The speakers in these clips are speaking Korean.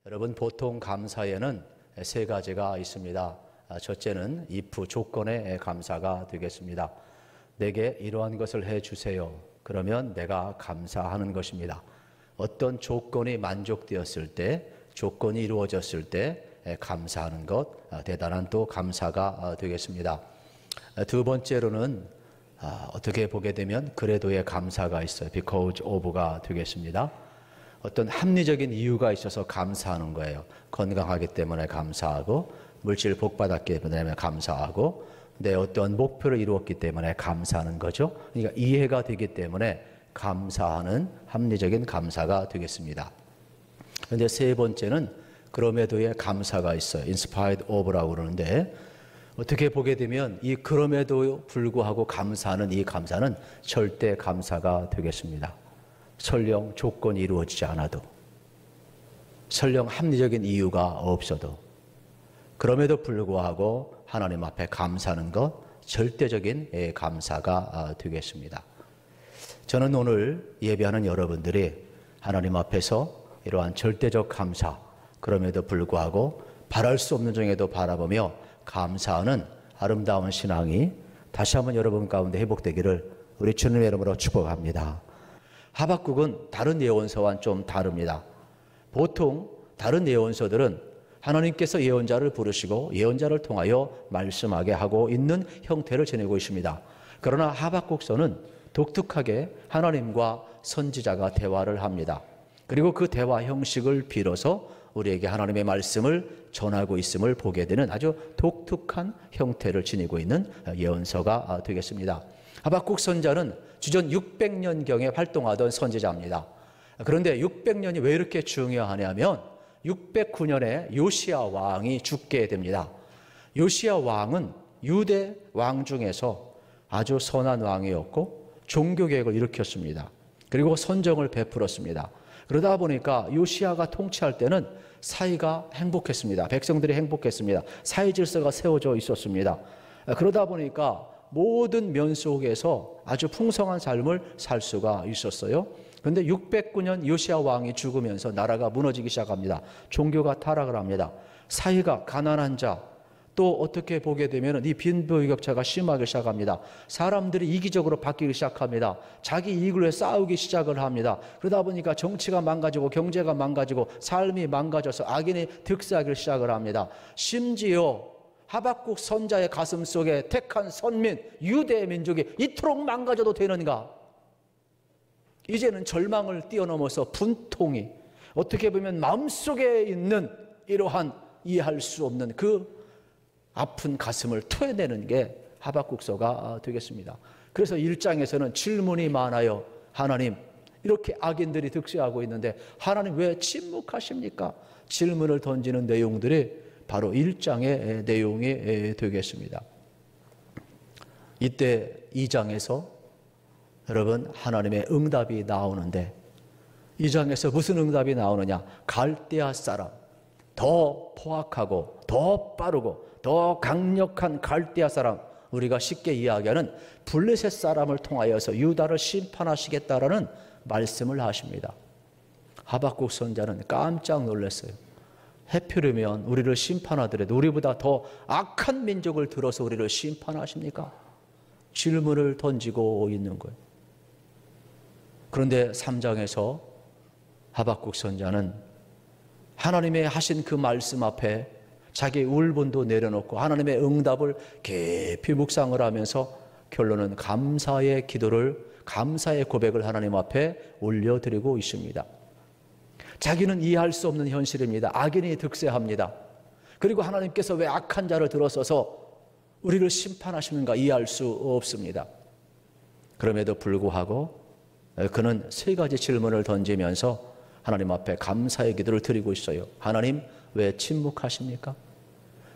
여러분, 보통 감사에는 세 가지가 있습니다. 첫째는 if 조건의 감사가 되겠습니다. 내게 이러한 것을 해주세요. 그러면 내가 감사하는 것입니다. 어떤 조건이 만족되었을 때, 조건이 이루어졌을 때 감사하는 것, 대단한 또 감사가 되겠습니다. 두 번째로는 어떻게 보게 되면 그래도의 감사가 있어요. because of가 되겠습니다. 어떤 합리적인 이유가 있어서 감사하는 거예요. 건강하기 때문에 감사하고, 물질 복 받았기 때문에 감사하고, 내 어떤 목표를 이루었기 때문에 감사하는 거죠. 그러니까 이해가 되기 때문에 감사하는 합리적인 감사가 되겠습니다. 그런데 세 번째는 그럼에도의 감사가 있어요. in spite of라고 그러는데, 어떻게 보게 되면 이 그럼에도 불구하고 감사하는 이 감사는 절대 감사가 되겠습니다. 설령 조건이 이루어지지 않아도, 설령 합리적인 이유가 없어도, 그럼에도 불구하고 하나님 앞에 감사하는 것, 절대적인 감사가 되겠습니다. 저는 오늘 예배하는 여러분들이 하나님 앞에서 이러한 절대적 감사, 그럼에도 불구하고 바랄 수 없는 중에도 바라보며 감사하는 아름다운 신앙이 다시 한번 여러분 가운데 회복되기를 우리 주님의 이름으로 축복합니다. 하박국은 다른 예언서와는 좀 다릅니다. 보통 다른 예언서들은 하나님께서 예언자를 부르시고 예언자를 통하여 말씀하게 하고 있는 형태를 지니고 있습니다. 그러나 하박국서는 독특하게 하나님과 선지자가 대화를 합니다. 그리고 그 대화 형식을 빌어서 우리에게 하나님의 말씀을 전하고 있음을 보게 되는 아주 독특한 형태를 지니고 있는 예언서가 되겠습니다. 하박국 선자는 주전 600년경에 활동하던 선지자입니다. 그런데 600년이 왜 이렇게 중요하냐면 609년에 요시야 왕이 죽게 됩니다. 요시야 왕은 유대 왕 중에서 아주 선한 왕이었고 종교개혁을 일으켰습니다. 그리고 선정을 베풀었습니다. 그러다 보니까 요시야가 통치할 때는 사이가 행복했습니다. 백성들이 행복했습니다. 사회 질서가 세워져 있었습니다. 그러다 보니까 모든 면 속에서 아주 풍성한 삶을 살 수가 있었어요. 그런데 609년 요시야 왕이 죽으면서 나라가 무너지기 시작합니다. 종교가 타락을 합니다. 사회가 가난한 자, 또 어떻게 보게 되면 이 빈부격차가 심하게 시작합니다. 사람들이 이기적으로 바뀌기 시작합니다. 자기 이익을 위해 싸우기 시작을 합니다. 그러다 보니까 정치가 망가지고 경제가 망가지고 삶이 망가져서 악인이 득세하기 시작을 합니다. 심지어 하박국 선자의 가슴 속에 택한 선민 유대 민족이 이토록 망가져도 되는가? 이제는 절망을 뛰어넘어서 분통이, 어떻게 보면 마음속에 있는 이러한 이해할 수 없는 그 아픈 가슴을 토해내는 게 하박국서가 되겠습니다. 그래서 1장에서는 질문이 많아요. 하나님, 이렇게 악인들이 득세하고 있는데 하나님 왜 침묵하십니까? 질문을 던지는 내용들이 바로 1장의 내용이 되겠습니다. 이때 2장에서 여러분 하나님의 응답이 나오는데, 2장에서 무슨 응답이 나오느냐? 갈대아 사람, 더 포악하고 더 빠르고 더 강력한 갈대아 사람, 우리가 쉽게 이야기하는 블레셋 사람을 통하여서 유다를 심판하시겠다라는 말씀을 하십니다. 하박국 선자는 깜짝 놀랐어요. 해피르면 우리를 심판하더라도 우리보다 더 악한 민족을 들어서 우리를 심판하십니까? 질문을 던지고 있는 거예요. 그런데 3장에서 하박국 선자는 하나님의 하신 그 말씀 앞에 자기 울분도 내려놓고 하나님의 응답을 깊이 묵상을 하면서 결론은 감사의 기도를, 감사의 고백을 하나님 앞에 올려드리고 있습니다. 자기는 이해할 수 없는 현실입니다. 악인이 득세합니다. 그리고 하나님께서 왜 악한 자를 들어서서 우리를 심판하시는가 이해할 수 없습니다. 그럼에도 불구하고 그는 세 가지 질문을 던지면서 하나님 앞에 감사의 기도를 드리고 있어요. 하나님, 왜 침묵하십니까?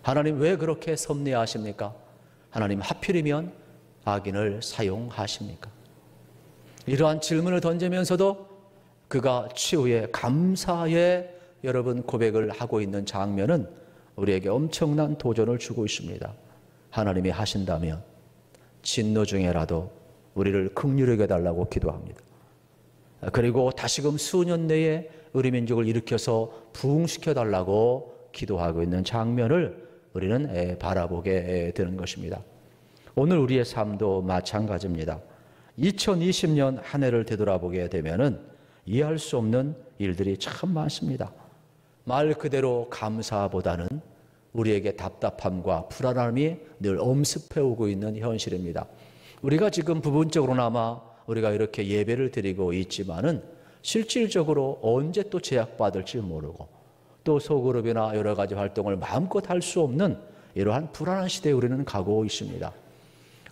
하나님, 왜 그렇게 섭리하십니까? 하나님, 하필이면 악인을 사용하십니까? 이러한 질문을 던지면서도 그가 최후의 감사의 여러분 고백을 하고 있는 장면은 우리에게 엄청난 도전을 주고 있습니다. 하나님이 하신다면 진노 중에라도 우리를 긍휼히 여겨달라고 기도합니다. 그리고 다시금 수년 내에 우리 민족을 일으켜서 부흥시켜 달라고 기도하고 있는 장면을 우리는 바라보게 되는 것입니다. 오늘 우리의 삶도 마찬가지입니다. 2020년 한 해를 되돌아보게 되면은 이해할 수 없는 일들이 참 많습니다. 말 그대로 감사보다는 우리에게 답답함과 불안함이 늘 엄습해오고 있는 현실입니다. 우리가 지금 부분적으로나마 우리가 이렇게 예배를 드리고 있지만은 실질적으로 언제 또 제약받을지 모르고 또 소그룹이나 여러 가지 활동을 마음껏 할 수 없는 이러한 불안한 시대에 우리는 가고 있습니다.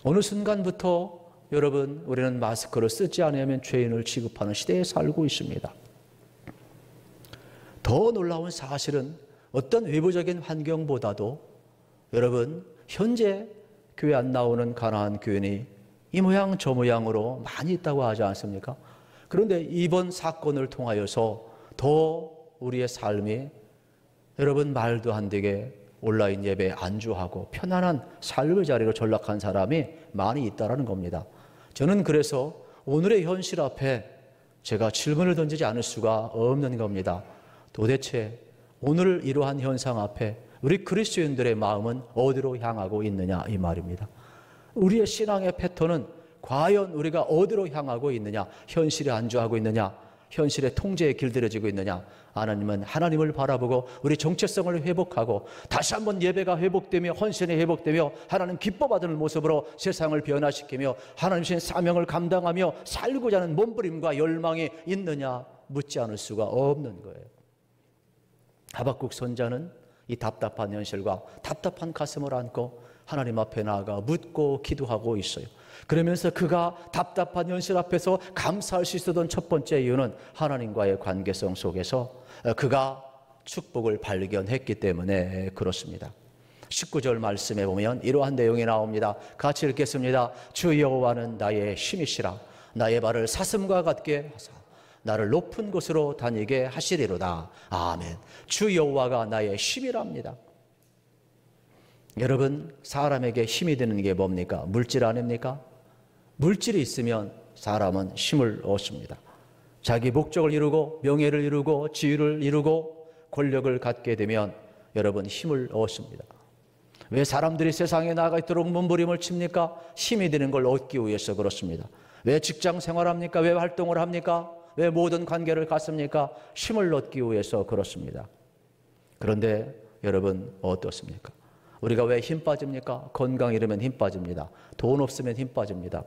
어느 순간부터 여러분, 우리는 마스크를 쓰지 않으면 죄인을 취급하는 시대에 살고 있습니다. 더 놀라운 사실은 어떤 외부적인 환경보다도 여러분, 현재 교회 안 나오는 가난한 교인이 이 모양 저 모양으로 많이 있다고 하지 않습니까? 그런데 이번 사건을 통하여서 더 우리의 삶이 여러분 말도 안 되게 온라인 예배에 안주하고 편안한 삶의 자리로 전락한 사람이 많이 있다는 겁니다. 저는 그래서 오늘의 현실 앞에 제가 질문을 던지지 않을 수가 없는 겁니다. 도대체 오늘 이러한 현상 앞에 우리 그리스도인들의 마음은 어디로 향하고 있느냐 이 말입니다. 우리의 신앙의 패턴은 과연 우리가 어디로 향하고 있느냐, 현실에 안주하고 있느냐, 현실의 통제에 길들여지고 있느냐. 하나님은 하나님을 바라보고 우리 정체성을 회복하고 다시 한번 예배가 회복되며 헌신이 회복되며 하나님 기뻐받는 모습으로 세상을 변화시키며 하나님 신 사명을 감당하며 살고자 하는 몸부림과 열망이 있느냐 묻지 않을 수가 없는 거예요. 하박국 선자는 이 답답한 현실과 답답한 가슴을 안고 하나님 앞에 나아가 묻고 기도하고 있어요. 그러면서 그가 답답한 현실 앞에서 감사할 수 있었던 첫 번째 이유는 하나님과의 관계성 속에서 그가 축복을 발견했기 때문에 그렇습니다. 19절 말씀에 보면 이러한 내용이 나옵니다. 같이 읽겠습니다. 주 여호와는 나의 힘이시라. 나의 발을 사슴과 같게 하사 나를 높은 곳으로 다니게 하시리로다. 아멘. 주 여호와가 나의 힘이랍니다. 여러분, 사람에게 힘이 되는 게 뭡니까? 물질 아닙니까? 물질이 있으면 사람은 힘을 얻습니다. 자기 목적을 이루고 명예를 이루고 지위를 이루고 권력을 갖게 되면 여러분 힘을 얻습니다. 왜 사람들이 세상에 나가 있도록 몸부림을 칩니까? 힘이 되는 걸 얻기 위해서 그렇습니다. 왜 직장 생활합니까? 왜 활동을 합니까? 왜 모든 관계를 갖습니까? 힘을 얻기 위해서 그렇습니다. 그런데 여러분 어떻습니까? 우리가 왜 힘 빠집니까? 건강 잃으면 힘 빠집니다. 돈 없으면 힘 빠집니다.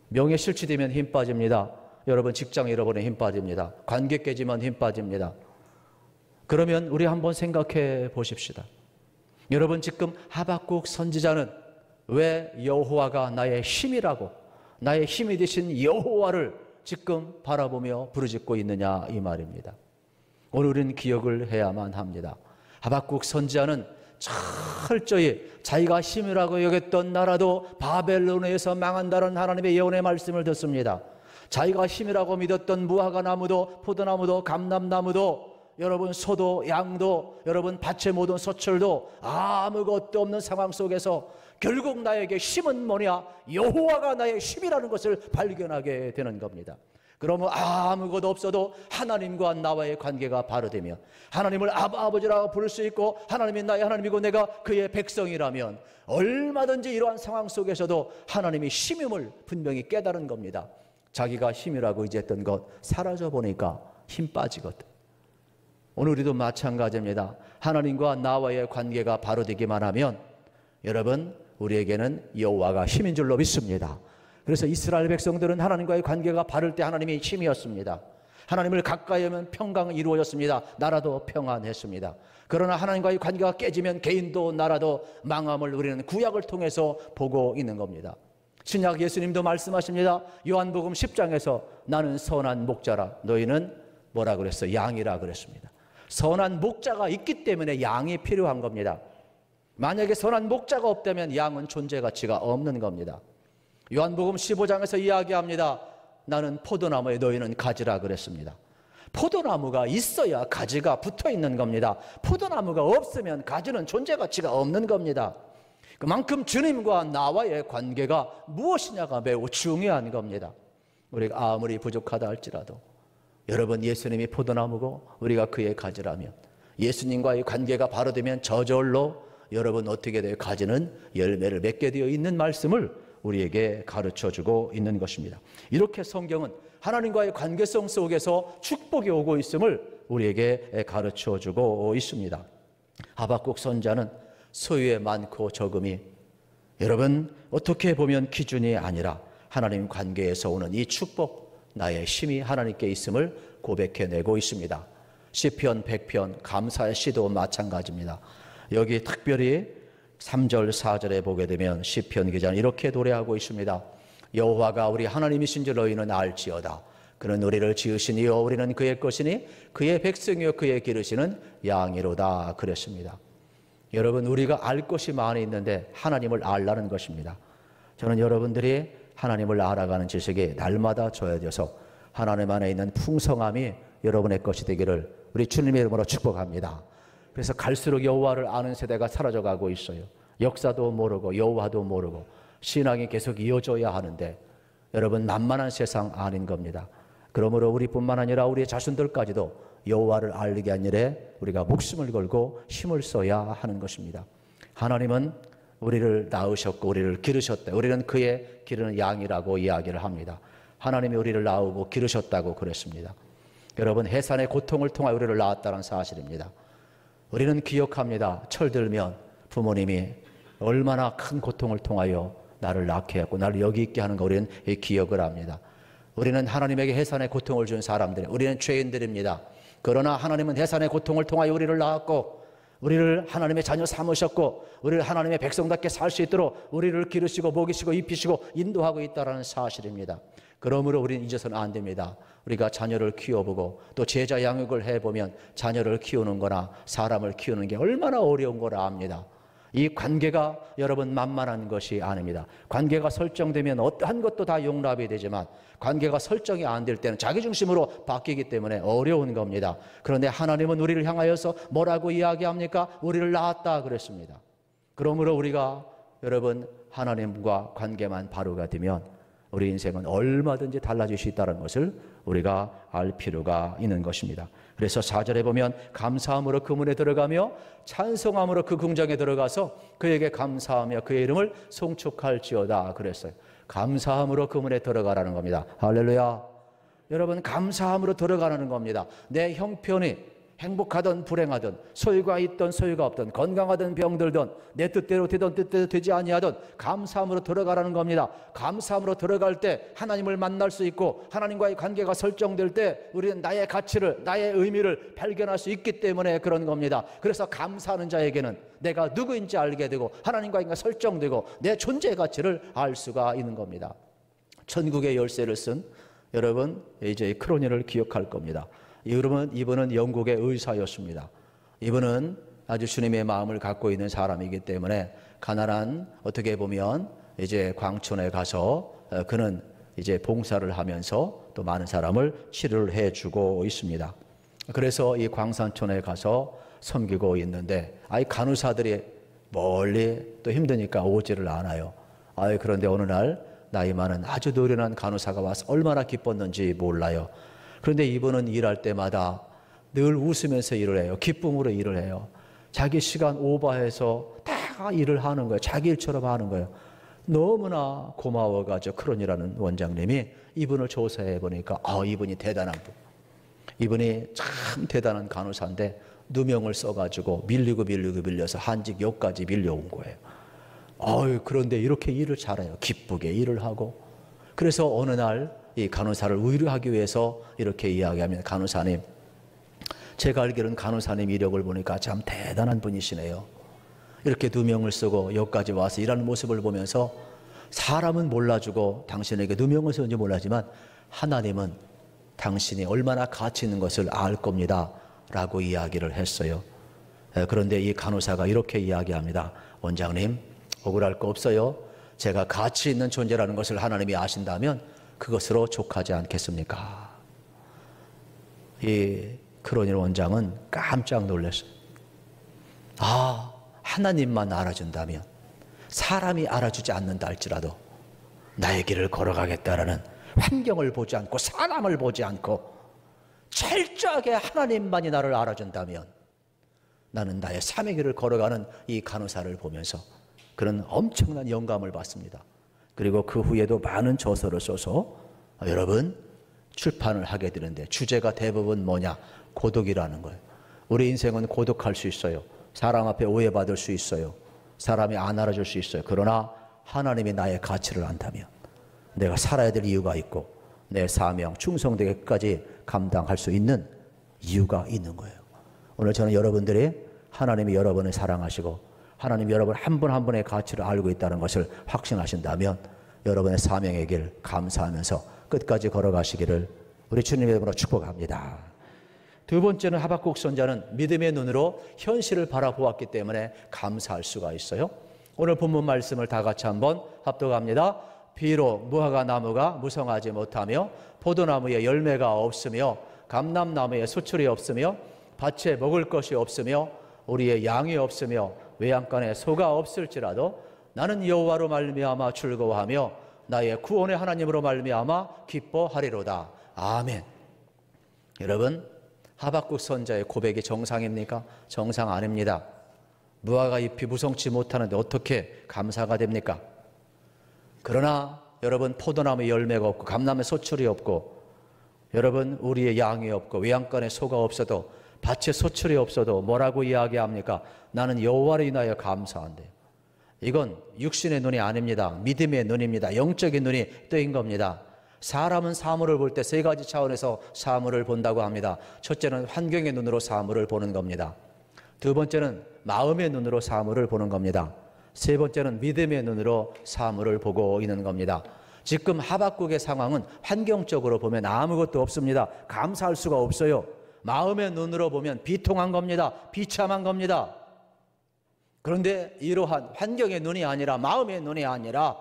명예 실추되면 힘 빠집니다. 여러분 직장 잃어버리면 힘 빠집니다. 관계 깨지면 힘 빠집니다. 그러면 우리 한번 생각해 보십시다. 여러분 지금 하박국 선지자는 왜 여호와가 나의 힘이라고 나의 힘이 되신 여호와를 지금 바라보며 부르짖고 있느냐 이 말입니다. 오늘 우리는 기억을 해야만 합니다. 하박국 선지자는 철저히 자기가 힘이라고 여겼던 나라도 바벨론에서 망한다는 하나님의 예언의 말씀을 듣습니다. 자기가 힘이라고 믿었던 무화과 나무도 포도나무도 감람나무도 여러분 소도 양도 여러분 밭의 모든 소철도 아무것도 없는 상황 속에서 결국 나에게 힘은 뭐냐? 여호와가 나의 힘이라는 것을 발견하게 되는 겁니다. 그러면 아무것도 없어도 하나님과 나와의 관계가 바로 되면 하나님을 아버지라고 부를 수 있고 하나님이 나의 하나님이고 내가 그의 백성이라면 얼마든지 이러한 상황 속에서도 하나님이 힘임을 분명히 깨달은 겁니다. 자기가 힘이라고 의지했던 것 사라져 보니까 힘 빠지거든. 오늘 우리도 마찬가지입니다. 하나님과 나와의 관계가 바로 되기만 하면 여러분 우리에게는 여호와가 힘인 줄로 믿습니다. 그래서 이스라엘 백성들은 하나님과의 관계가 바를 때 하나님이 힘이었습니다. 하나님을 가까이 하면 평강이 이루어졌습니다. 나라도 평안했습니다. 그러나 하나님과의 관계가 깨지면 개인도 나라도 망함을 우리는 구약을 통해서 보고 있는 겁니다. 신약 예수님도 말씀하십니다. 요한복음 10장에서 나는 선한 목자라 너희는 뭐라 그랬어요? 양이라 그랬습니다. 선한 목자가 있기 때문에 양이 필요한 겁니다. 만약에 선한 목자가 없다면 양은 존재 가치가 없는 겁니다. 요한복음 15장에서 이야기합니다. 나는 포도나무에 너희는 가지라 그랬습니다. 포도나무가 있어야 가지가 붙어 있는 겁니다. 포도나무가 없으면 가지는 존재 가치가 없는 겁니다. 그만큼 주님과 나와의 관계가 무엇이냐가 매우 중요한 겁니다. 우리가 아무리 부족하다 할지라도 여러분, 예수님이 포도나무고 우리가 그의 가지라면, 예수님과의 관계가 바로 되면 저절로 여러분 어떻게 돼요? 가지는 열매를 맺게 되어 있는 말씀을 우리에게 가르쳐주고 있는 것입니다. 이렇게 성경은 하나님과의 관계성 속에서 축복이 오고 있음을 우리에게 가르쳐주고 있습니다. 하박국 선지자는 소유의 많고 적음이 여러분 어떻게 보면 기준이 아니라 하나님 관계에서 오는 이 축복, 나의 힘이 하나님께 있음을 고백해내고 있습니다. 시편 100편 감사의 시도 마찬가지입니다. 여기 특별히 3절 4절에 보게 되면 시편 기자는 이렇게 노래하고 있습니다. 여호와가 우리 하나님이신 줄 너희는 알지어다. 그는 우리를 지으시니요 우리는 그의 것이니 그의 백성이요 그의 기르시는 양이로다 그랬습니다. 여러분, 우리가 알 것이 많이 있는데 하나님을 알라는 것입니다. 저는 여러분들이 하나님을 알아가는 지식이 날마다 좋아져서 하나님 안에 있는 풍성함이 여러분의 것이 되기를 우리 주님의 이름으로 축복합니다. 그래서 갈수록 여호와를 아는 세대가 사라져가고 있어요. 역사도 모르고 여호와도 모르고 신앙이 계속 이어져야 하는데 여러분, 만만한 세상 아닌 겁니다. 그러므로 우리뿐만 아니라 우리의 자손들까지도 여호와를 알게 한 일에 우리가 목숨을 걸고 힘을 써야 하는 것입니다. 하나님은 우리를 낳으셨고 우리를 기르셨다. 우리는 그의 기르는 양이라고 이야기를 합니다. 하나님이 우리를 낳고 기르셨다고 그랬습니다. 여러분, 해산의 고통을 통하여 우리를 낳았다는 사실입니다. 우리는 기억합니다. 철들면 부모님이 얼마나 큰 고통을 통하여 나를 낳게 했고 나를 여기 있게 하는 거 우리는 기억을 합니다. 우리는 하나님에게 해산의 고통을 준 사람들, 우리는 죄인들입니다. 그러나 하나님은 해산의 고통을 통하여 우리를 낳았고 우리를 하나님의 자녀 삼으셨고 우리를 하나님의 백성답게 살 수 있도록 우리를 기르시고 먹이시고 입히시고 인도하고 있다는 사실입니다. 그러므로 우리는 잊어서는 안 됩니다. 우리가 자녀를 키워보고 또 제자 양육을 해보면 자녀를 키우는 거나 사람을 키우는 게 얼마나 어려운 거라 압니다. 이 관계가 여러분 만만한 것이 아닙니다. 관계가 설정되면 어떠한 것도 다 용납이 되지만 관계가 설정이 안 될 때는 자기중심으로 바뀌기 때문에 어려운 겁니다. 그런데 하나님은 우리를 향하여서 뭐라고 이야기합니까? 우리를 낳았다 그랬습니다. 그러므로 우리가 여러분 하나님과 관계만 바로가 되면 우리 인생은 얼마든지 달라질 수 있다는 것을 우리가 알 필요가 있는 것입니다. 그래서 4절에 보면 감사함으로 그 문에 들어가며 찬송함으로 그 궁정에 들어가서 그에게 감사하며 그의 이름을 송축할지어다 그랬어요. 감사함으로 그 문에 들어가라는 겁니다. 할렐루야. 여러분, 감사함으로 들어가라는 겁니다. 내 형편이 행복하든 불행하든 소유가 있든 소유가 없든 건강하든 병들든 내 뜻대로 되든 뜻대로 되지 아니하든 감사함으로 들어가라는 겁니다. 감사함으로 들어갈 때 하나님을 만날 수 있고 하나님과의 관계가 설정될 때 우리는 나의 가치를 나의 의미를 발견할 수 있기 때문에 그런 겁니다. 그래서 감사하는 자에게는 내가 누구인지 알게 되고 하나님과의 설정되고 내 존재의 가치를 알 수가 있는 겁니다. 천국의 열쇠를 쓴 여러분 이제 크로니를 기억할 겁니다. 이분은 영국의 의사였습니다. 이분은 아주 주님의 마음을 갖고 있는 사람이기 때문에 가난한 어떻게 보면 이제 광촌에 가서 그는 이제 봉사를 하면서 또 많은 사람을 치료를 해주고 있습니다. 그래서 이 광산촌에 가서 섬기고 있는데 간호사들이 멀리 또 힘드니까 오지를 않아요. 그런데 어느 날 나이 많은 아주 노련한 간호사가 와서 얼마나 기뻤는지 몰라요. 그런데 이분은 일할 때마다 늘 웃으면서 일을 해요. 기쁨으로 일을 해요. 자기 시간 오버해서 다 일을 하는 거예요. 자기 일처럼 하는 거예요. 너무나 고마워가지고 크론이라는 원장님이 이분을 조사해 보니까 이분이 대단한 분. 이분이 참 대단한 간호사인데 누명을 써가지고 밀려서 한직역까지 밀려온 거예요. 그런데 이렇게 일을 잘해요. 기쁘게 일을 하고. 그래서 어느 날 이 간호사를 위로하기 위해서 이렇게 이야기하면 간호사님, 제가 알기로는 간호사님 이력을 보니까 참 대단한 분이시네요. 이렇게 누명을 쓰고 여기까지 와서 일하는 모습을 보면서 사람은 몰라주고 당신에게 누명을 쓰는지 몰라지만 하나님은 당신이 얼마나 가치 있는 것을 알 겁니다 라고 이야기를 했어요. 그런데 이 간호사가 이렇게 이야기합니다. 원장님, 억울할 거 없어요. 제가 가치 있는 존재라는 것을 하나님이 아신다면 그것으로 족하지 않겠습니까? 이 크로니 원장은 깜짝 놀랐어요. 하나님만 알아준다면 사람이 알아주지 않는다 할지라도 나의 길을 걸어가겠다라는 환경을 보지 않고 사람을 보지 않고 철저하게 하나님만이 나를 알아준다면 나는 나의 삶의 길을 걸어가는 이 간호사를 보면서 그런 엄청난 영감을 받습니다. 그리고 그 후에도 많은 저서를 써서 여러분 출판을 하게 되는데 주제가 대부분 뭐냐? 고독이라는 거예요. 우리 인생은 고독할 수 있어요. 사람 앞에 오해받을 수 있어요. 사람이 안 알아줄 수 있어요. 그러나 하나님이 나의 가치를 안다면 내가 살아야 될 이유가 있고 내 사명, 충성되게 끝까지 감당할 수 있는 이유가 있는 거예요. 오늘 저는 여러분들이 하나님이 여러분을 사랑하시고 하나님이 여러분 한 분 한 분의 가치를 알고 있다는 것을 확신하신다면 여러분의 사명의 길 감사하면서 끝까지 걸어가시기를 우리 주님의 이름으로 축복합니다. 두 번째는 하박국 선지자는 믿음의 눈으로 현실을 바라보았기 때문에 감사할 수가 있어요. 오늘 본문 말씀을 다 같이 한번 합독합니다. 비록 무화과 나무가 무성하지 못하며 포도나무에 열매가 없으며 감람나무에 수출이 없으며 밭에 먹을 것이 없으며 우리의 양이 없으며 외양간에 소가 없을지라도 나는 여호와로 말미암아 즐거워하며 나의 구원의 하나님으로 말미암아 기뻐하리로다. 아멘. 여러분, 하박국 선지자의 고백이 정상입니까? 정상 아닙니다. 무화과 잎이 무성치 못하는데 어떻게 감사가 됩니까? 그러나 여러분, 포도나무에 열매가 없고 감람에 소출이 없고 여러분, 우리의 양이 없고 외양간에 소가 없어도 밭에 소출이 없어도 뭐라고 이야기합니까? 나는 여호와로 인하여 감사한대요. 이건 육신의 눈이 아닙니다. 믿음의 눈입니다. 영적인 눈이 뜨인 겁니다. 사람은 사물을 볼 때 세 가지 차원에서 사물을 본다고 합니다. 첫째는 환경의 눈으로 사물을 보는 겁니다. 두 번째는 마음의 눈으로 사물을 보는 겁니다. 세 번째는 믿음의 눈으로 사물을 보고 있는 겁니다. 지금 하박국의 상황은 환경적으로 보면 아무것도 없습니다. 감사할 수가 없어요. 마음의 눈으로 보면 비통한 겁니다. 비참한 겁니다. 그런데 이러한 환경의 눈이 아니라 마음의 눈이 아니라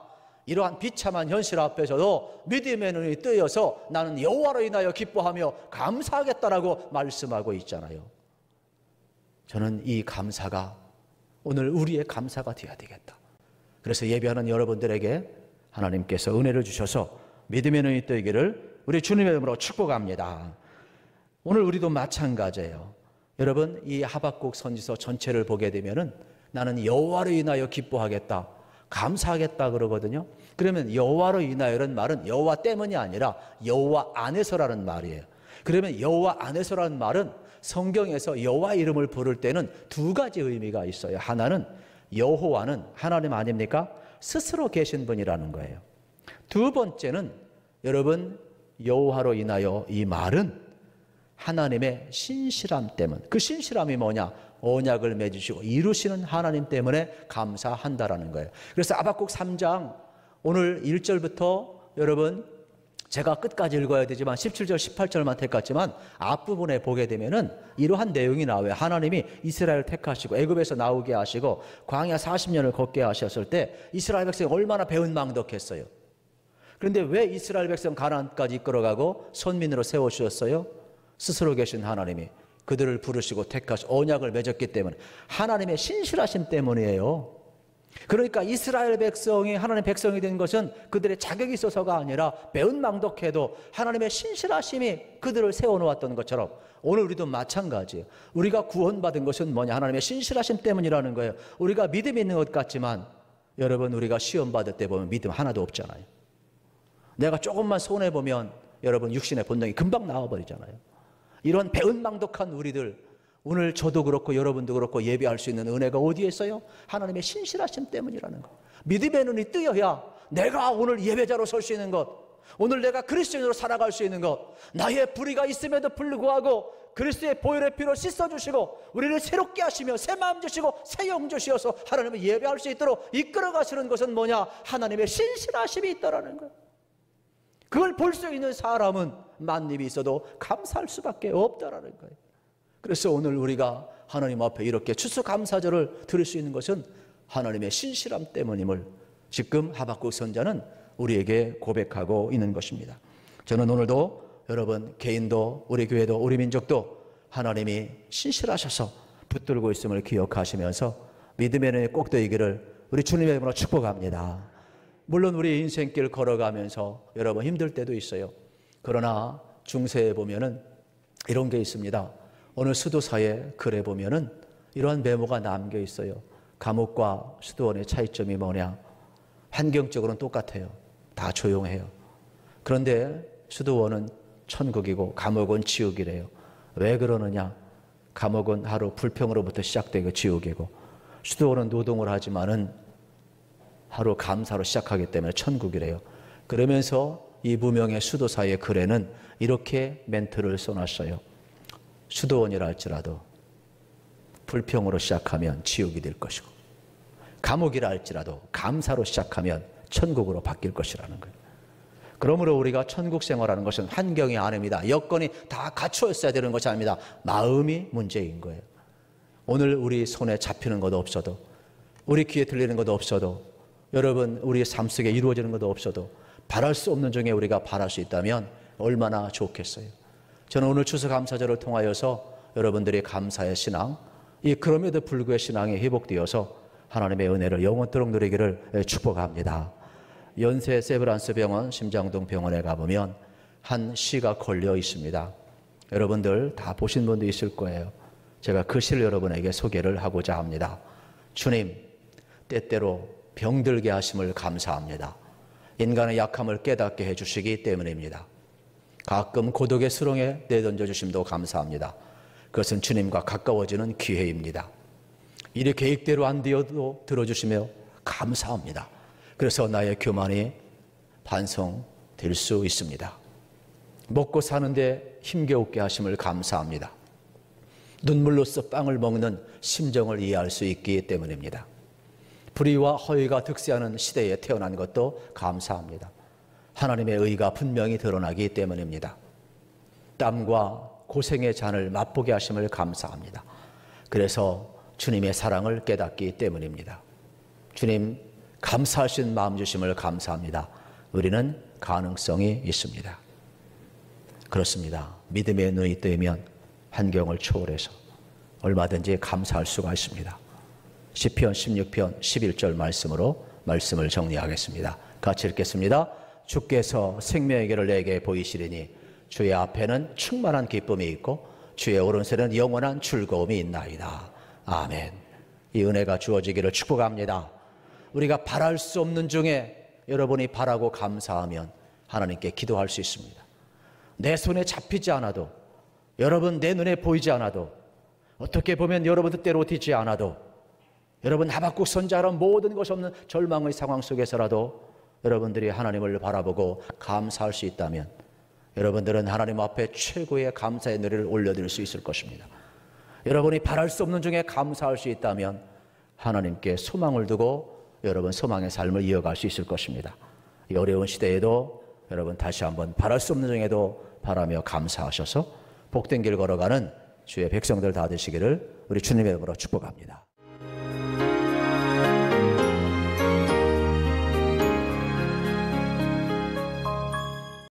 이러한 비참한 현실 앞에서도 믿음의 눈이 뜨여서 나는 여호와로 인하여 기뻐하며 감사하겠다라고 말씀하고 있잖아요. 저는 이 감사가 오늘 우리의 감사가 되어야 되겠다. 그래서 예배하는 여러분들에게 하나님께서 은혜를 주셔서 믿음의 눈이 뜨이기를 우리 주님의 이름으로 축복합니다. 오늘 우리도 마찬가지예요. 여러분, 이 하박국 선지서 전체를 보게 되면은 나는 여호와로 인하여 기뻐하겠다, 감사하겠다 그러거든요. 그러면 여호와로 인하여라는 말은 여호와 때문이 아니라 여호와 안에서라는 말이에요. 그러면 여호와 안에서라는 말은 성경에서 여호와 이름을 부를 때는 두 가지 의미가 있어요. 하나는 여호와는 하나님 아닙니까? 스스로 계신 분이라는 거예요. 두 번째는 여러분, 여호와로 인하여 이 말은 하나님의 신실함 때문. 그 신실함이 뭐냐? 언약을 맺으시고 이루시는 하나님 때문에 감사한다라는 거예요. 그래서 하박국 3장 오늘 1절부터 여러분 제가 끝까지 읽어야 되지만 17절 18절만 택했지만 앞부분에 보게 되면은 이러한 내용이 나와요. 하나님이 이스라엘을 택하시고 애굽에서 나오게 하시고 광야 40년을 걷게 하셨을 때 이스라엘 백성이 얼마나 배은망덕했어요. 그런데 왜 이스라엘 백성 가나안까지 이끌어가고 선민으로 세워주셨어요? 스스로 계신 하나님이 그들을 부르시고 택하시고 언약을 맺었기 때문에 하나님의 신실하심 때문이에요. 그러니까 이스라엘 백성이 하나님의 백성이 된 것은 그들의 자격이 있어서가 아니라 배은망덕해도 하나님의 신실하심이 그들을 세워놓았던 것처럼 오늘 우리도 마찬가지예요. 우리가 구원받은 것은 뭐냐? 하나님의 신실하심 때문이라는 거예요. 우리가 믿음이 있는 것 같지만 여러분, 우리가 시험 받을 때 보면 믿음 하나도 없잖아요. 내가 조금만 손해보면 여러분 육신의 본능이 금방 나와버리잖아요. 이런 배은망덕한 우리들, 오늘 저도 그렇고 여러분도 그렇고 예배할 수 있는 은혜가 어디에 있어요? 하나님의 신실하심 때문이라는 것. 믿음의 눈이 뜨여야 내가 오늘 예배자로 설 수 있는 것, 오늘 내가 그리스도인으로 살아갈 수 있는 것, 나의 불의가 있음에도 불구하고 그리스도의 보혈의 피로 씻어주시고 우리를 새롭게 하시며 새 마음 주시고 새 영 주시어서 하나님을 예배할 수 있도록 이끌어 가시는 것은 뭐냐? 하나님의 신실하심이 있다라는 거예요. 그걸 볼 수 있는 사람은 만입이 있어도 감사할 수밖에 없다라는 거예요. 그래서 오늘 우리가 하나님 앞에 이렇게 추수감사절을 드릴 수 있는 것은 하나님의 신실함 때문임을 지금 하박국 선지자는 우리에게 고백하고 있는 것입니다. 저는 오늘도 여러분 개인도 우리 교회도 우리 민족도 하나님이 신실하셔서 붙들고 있음을 기억하시면서 믿음의 눈이 꼭 뜨이기를 우리 주님의 이름으로 축복합니다. 물론 우리 인생길 걸어가면서 여러분 힘들 때도 있어요. 그러나 중세에 보면은 이런 게 있습니다. 어느 수도사의 글에 보면은 이러한 메모가 남겨 있어요. 감옥과 수도원의 차이점이 뭐냐? 환경적으로는 똑같아요. 다 조용해요. 그런데 수도원은 천국이고 감옥은 지옥이래요. 왜 그러느냐? 감옥은 하루 불평으로부터 시작되고 지옥이고, 수도원은 노동을 하지만은 하루 감사로 시작하기 때문에 천국이래요. 그러면서 이 무명의 수도사의 글에는 이렇게 멘트를 써놨어요. 수도원이라 할지라도 불평으로 시작하면 지옥이 될 것이고, 감옥이라 할지라도 감사로 시작하면 천국으로 바뀔 것이라는 거예요. 그러므로 우리가 천국 생활하는 것은 환경이 아닙니다. 여건이 다 갖춰 있어야 되는 것이 아닙니다. 마음이 문제인 거예요. 오늘 우리 손에 잡히는 것도 없어도, 우리 귀에 들리는 것도 없어도, 여러분 우리 삶 속에 이루어지는 것도 없어도 바랄 수 없는 중에 우리가 바랄 수 있다면 얼마나 좋겠어요. 저는 오늘 추수감사절을 통하여서 여러분들이 감사의 신앙, 이 그럼에도 불구의 신앙이 회복되어서 하나님의 은혜를 영원토록 누리기를 축복합니다. 연세 세브란스 병원 심장동 병원에 가보면 한 시가 걸려 있습니다. 여러분들 다 보신 분도 있을 거예요. 제가 그 시를 여러분에게 소개를 하고자 합니다. 주님, 때때로 병들게 하심을 감사합니다. 인간의 약함을 깨닫게 해주시기 때문입니다. 가끔 고독의 수렁에 내던져 주심도 감사합니다. 그것은 주님과 가까워지는 기회입니다. 일이 계획대로 안 되어도 들어주시며 감사합니다. 그래서 나의 교만이 반성될 수 있습니다. 먹고 사는데 힘겨우게 하심을 감사합니다. 눈물로써 빵을 먹는 심정을 이해할 수 있기 때문입니다. 불의와 허위가 득세하는 시대에 태어난 것도 감사합니다. 하나님의 의가 분명히 드러나기 때문입니다. 땀과 고생의 잔을 맛보게 하심을 감사합니다. 그래서 주님의 사랑을 깨닫기 때문입니다. 주님, 감사하신 마음 주심을 감사합니다. 우리는 가능성이 있습니다. 그렇습니다. 믿음의 눈이 뜨이면 환경을 초월해서 얼마든지 감사할 수가 있습니다. 시편 16편 11절 말씀으로 말씀을 정리하겠습니다. 같이 읽겠습니다. 주께서 생명의 길을 내게 보이시리니 주의 앞에는 충만한 기쁨이 있고 주의 오른손에는 영원한 즐거움이 있나이다. 아멘. 이 은혜가 주어지기를 축복합니다. 우리가 바랄 수 없는 중에 여러분이 바라고 감사하면 하나님께 기도할 수 있습니다. 내 손에 잡히지 않아도, 여러분 내 눈에 보이지 않아도, 어떻게 보면 여러분 뜻대로 되지 않아도, 여러분 하박국 선자처럼 모든 것이 없는 절망의 상황 속에서라도 여러분들이 하나님을 바라보고 감사할 수 있다면 여러분들은 하나님 앞에 최고의 감사의 노래를 올려드릴 수 있을 것입니다. 여러분이 바랄 수 없는 중에 감사할 수 있다면 하나님께 소망을 두고 여러분 소망의 삶을 이어갈 수 있을 것입니다. 이 어려운 시대에도 여러분 다시 한번 바랄 수 없는 중에도 바라며 감사하셔서 복된 길 걸어가는 주의 백성들 다 되시기를 우리 주님의 이름으로 축복합니다.